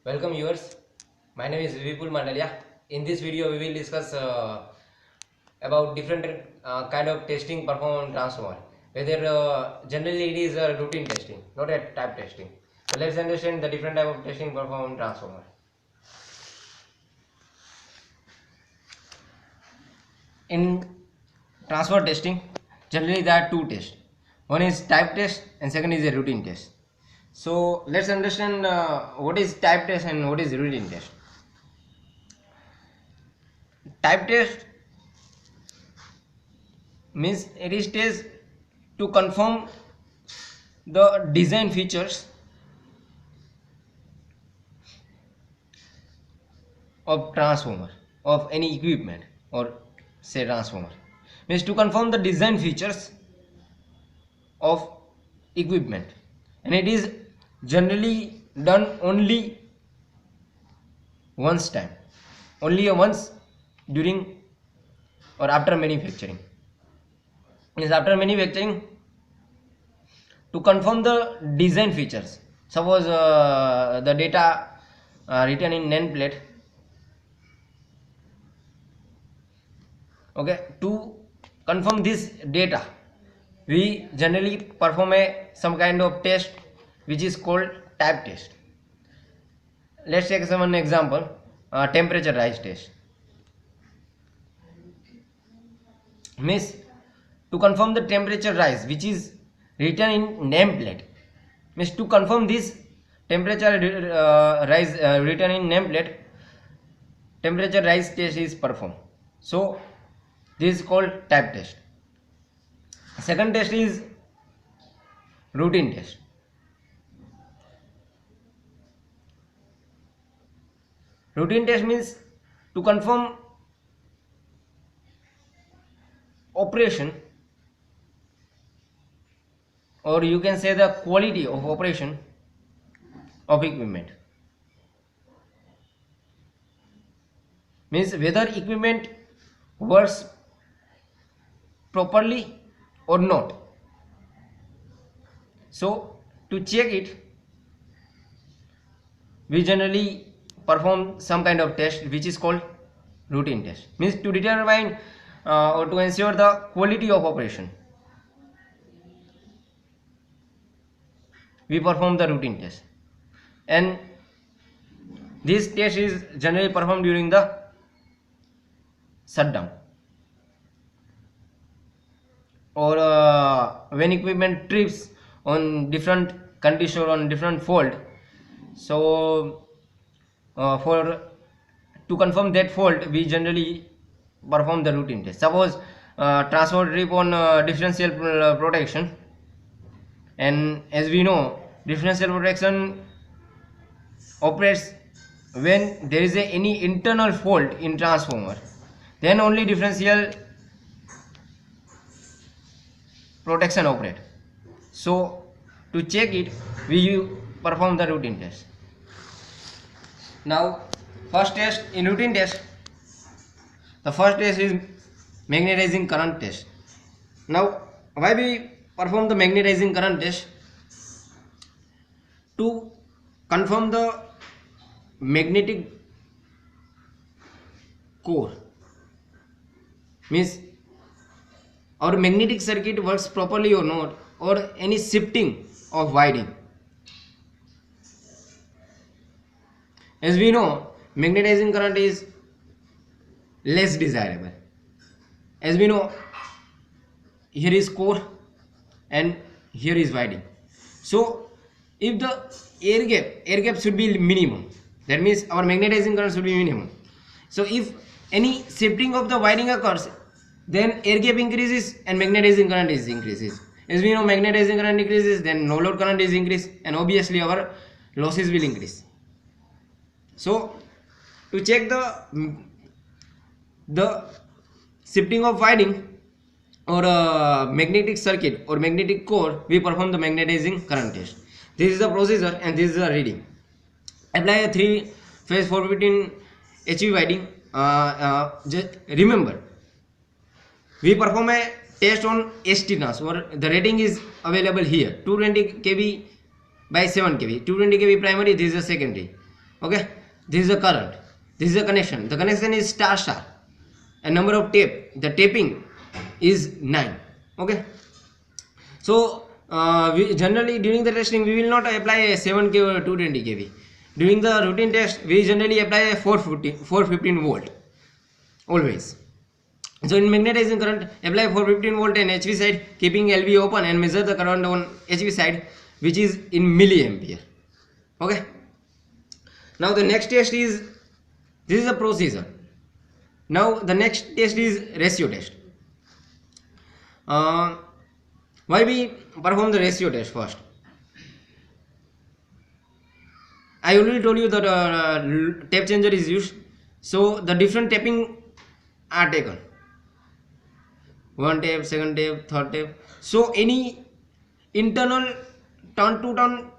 Welcome viewers. My name is Vipul Mandalia. In this video, we will discuss about different kind of testing performed on transformer. Whether generally it is a routine testing, not a type testing. So let's understand the different type of testing performed on transformer. In transfer testing, generally there are two tests. One is type test and second is a routine test. So let's understand what is type test and what is routine test. Type test means it is test to confirm the design features of transformer, of any equipment, or say transformer, means to confirm the design features of equipment, and it is generally done only once once during or after manufacturing. Is after manufacturing to confirm the design features. Suppose the data written in nameplate. Okay, to confirm this data, we generally perform some kind of test which is called type test. Let's take some example, temperature rise test. Means to confirm the temperature rise which is written in nameplate, means to confirm this temperature rise written in nameplate, temperature rise test is performed. So this is called type test. Second test is routine test. Routine test means to confirm operation, or you can say the quality of operation of equipment. Means whether equipment works properly or not. So to check it, we generally perform some kind of test which is called routine test. Means to determine or to ensure the quality of operation, we perform the routine test, and this test is generally performed during the shutdown, or when equipment trips on different condition or on different fault. So for to confirm that fault, we generally perform the routine test. Suppose transfer trip on differential protection, and as we know, differential protection operates when there is any internal fault in transformer, then only differential protection operate. So to check it, we perform the routine test. Now first test in routine test, the first test is magnetizing current test. Now why we perform the magnetizing current test? To confirm the magnetic core, means our magnetic circuit works properly or not, or any shifting of winding. As we know, magnetizing current is less desirable. As we know, here is core and here is winding. So if the air gap should be minimum, that means our magnetizing current should be minimum. So if any shifting of the winding occurs, then air gap increases and magnetizing current is increases. As we know, magnetizing current increases, then no load current is increased, and obviously our losses will increase. So to check the shifting of winding or magnetic circuit or magnetic core, we perform the magnetizing current test. This is the procedure and this is the reading. Apply a 3-phase 415 HV winding. Just remember, we perform a test on ST transformer. The rating is available here, 220 kV by 7 kV. 220 kV primary, this is a secondary. Okay, this is the current, this is the connection. The connection is star star, and number of tape, the taping is 9. Okay, so we generally during the testing we will not apply a 7 kV or 220 kV. During the routine test we generally apply a 415 volt always. So in magnetizing current, apply 415 volt on HV side, keeping LV open, and measure the current on HV side, which is in milliampere. Okay, now the next test is, this is a procedure. Now the next test is ratio test. Why we perform the ratio test first? I already told you that tape changer is used, so the different tapping are taken, one tape, second tape, third tape. So any internal turn to turn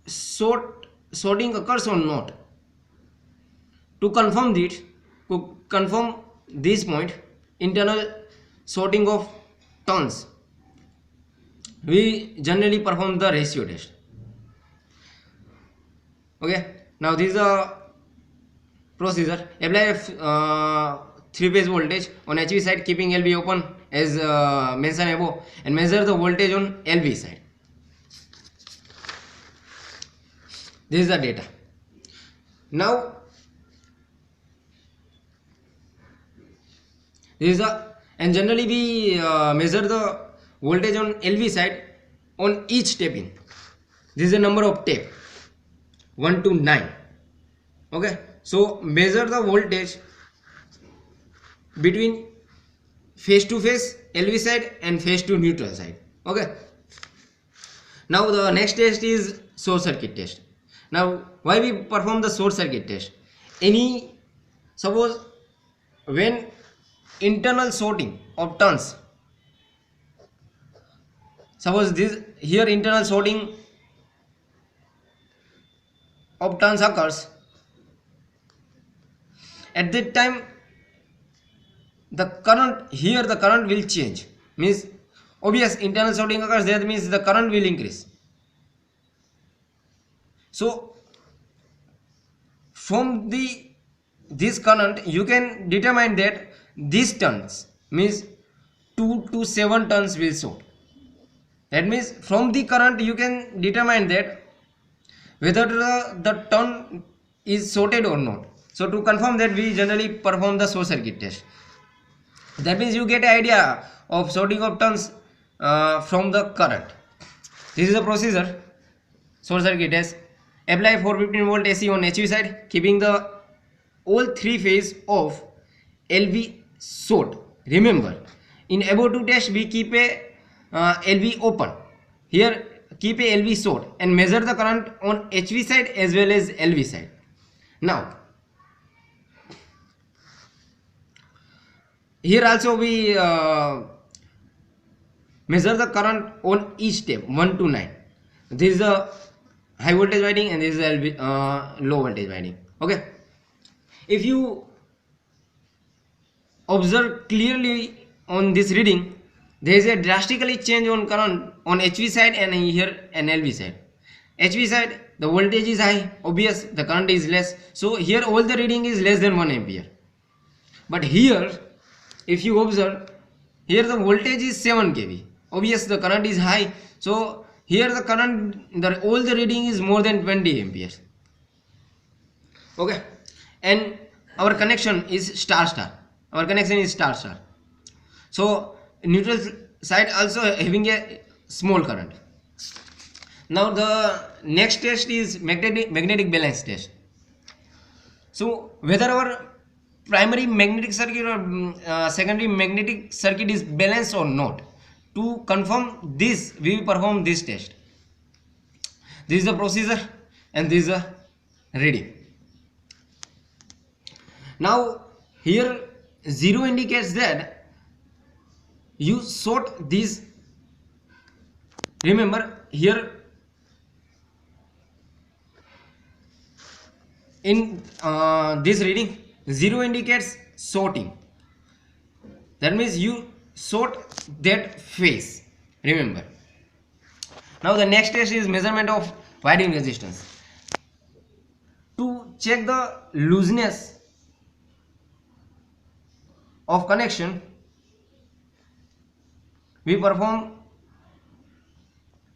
sorting occurs or not. To confirm this point, internal sorting of turns, we generally perform the ratio test. Okay, now this is a procedure. Apply 3-phase voltage on HV side, keeping LV open as mentioned above, and measure the voltage on LV side. This is the data. Now this is the, and generally we measure the voltage on LV side on each tapping. This is the number of tape, 1 to 9. Okay, so measure the voltage between face to face LV side and face to neutral side. Okay, now the next test is short circuit test. Now why we perform the short circuit test? Suppose when internal sorting of turns, suppose this here internal sorting of turns occurs, at that time the current will change, means obvious internal sorting occurs, that means the current will increase. So from this current you can determine that these turns, means 2 to 7 turns will short. That means from the current you can determine that whether the turn is sorted or not. So to confirm that, we generally perform the short circuit test. That means you get an idea of sorting of turns from the current. This is the procedure, short circuit test. Apply 415 volt AC on HV side, keeping the all 3 phase of LV short. Remember, in above 2 test we keep a LV open. Here keep a LV short and measure the current on HV side as well as LV side. Now here also we measure the current on each step 1 to 9. This is the high voltage winding and this is the low voltage winding. Okay, if you observe clearly on this reading, there is a drastically change on current on HV side and here an LV side. HV side the voltage is high, obvious the current is less, so here all the reading is less than 1 ampere. But here if you observe, here the voltage is 7 kV, obvious the current is high, so here the current, all the reading is more than 20 amperes. Okay, and our connection is star star. Our connection is star star. So neutral side also having a small current. Now the next test is magnetic balance test. So whether our primary magnetic circuit or secondary magnetic circuit is balanced or not, to confirm this we will perform this test. This is the procedure and this is the reading. Now here 0 indicates that you sort this. Remember here in this reading 0 indicates sorting, that means you sort that phase. Remember, now the next test is measurement of winding resistance. To check the looseness of connection, we perform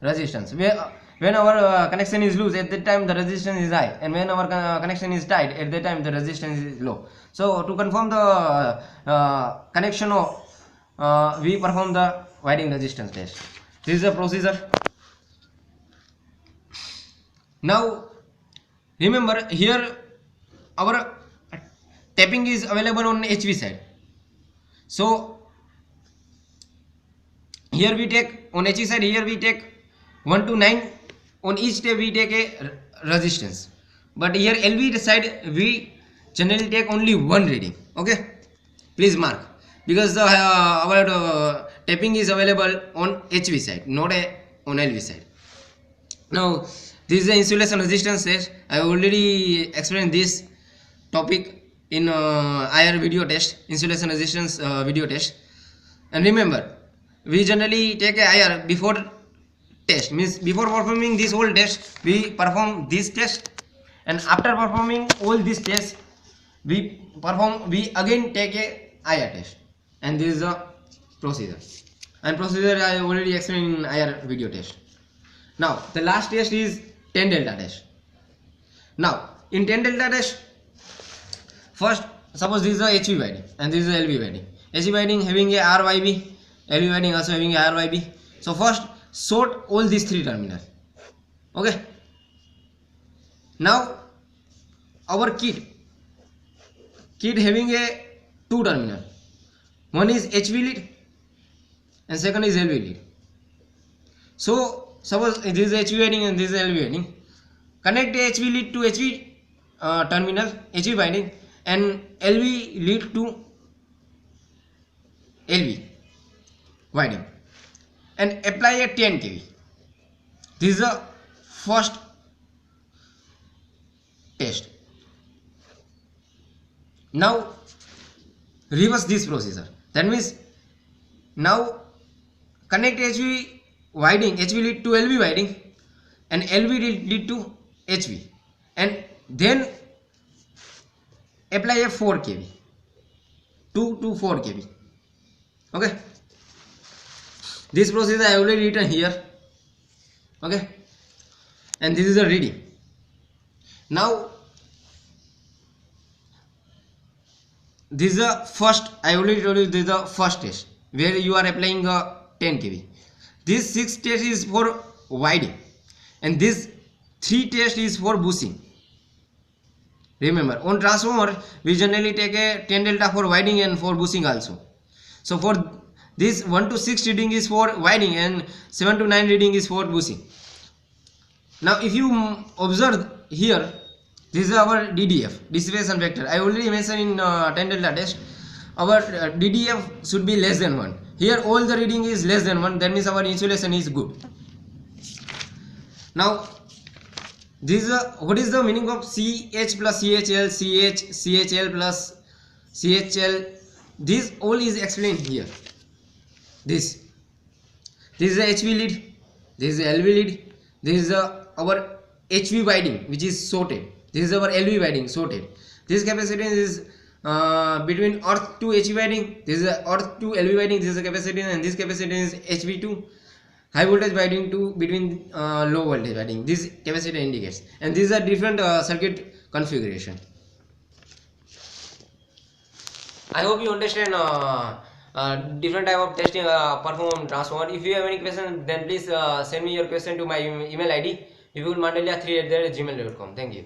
resistance. When our connection is loose, at that time the resistance is high, and when our connection is tight, at that time the resistance is low. So to confirm the connection of we perform the winding resistance test. This is the procedure. Now remember, here our tapping is available on HV side. So here we take on HV side, here we take 1 to 9, on each tap we take a resistance, but here LV side we generally take only one reading. Okay, please mark, because the our tapping is available on HV side, not on LV side. Now this is the insulation resistance test. I already explained this topic in IR video test, insulation resistance video test. And remember, we generally take a IR before test, means before performing this whole test we perform this test, and after performing all these tests we again take a IR test, and this is the procedure. And procedure I already explained in IR video test. Now the last test is 10 delta test. Now in 10 delta test, first suppose this is the HV winding and this is the LV winding. HV winding having a RYB, LV winding also having a RYB. So first short all these three terminals. Okay, now our kit having a two terminal, one is HV lead and second is LV lead. So suppose this is HV winding and this is LV winding, connect a HV lead to HV terminal, HV winding, and LV lead to LV winding, and apply a 10 kV. This is the first test. Now reverse this procedure. That means now connect HV winding, HV lead to LV winding, and LV lead to HV, and then apply a 4 kV, 2 to 4 kV. Okay, this procedure I already written here. Okay, and this is the reading. Now this is the first, I already told you this is the first test where you are applying a 10 kV. This 6 test is for winding, and this 3 test is for bushing. Remember, on transformer we generally take a 10 delta for winding and for bushing also. So for this 1 to 6 reading is for winding and 7 to 9 reading is for bushing. Now if you observe here, this is our DDF, dissipation factor. I already mentioned in 10 delta test, our DDF should be less than 1. Here all the reading is less than 1, that means our insulation is good. Now this is what is the meaning of CH plus CHL, CH, CHL plus CHL? This all is explained here. This is the HV lead, this is the LV lead, this is our HV winding which is sorted, this is our LV winding sorted. This capacitance is between earth to HV winding, this is earth to LV winding, this is the capacitance, and this capacitance is HV to high voltage winding to between low voltage winding. This capacitor indicates, and these are different circuit configuration. I hope you understand different type of testing perform transformer. If you have any question, then please send me your question to my email ID vipulmandalia3@gmail.com. Thank you.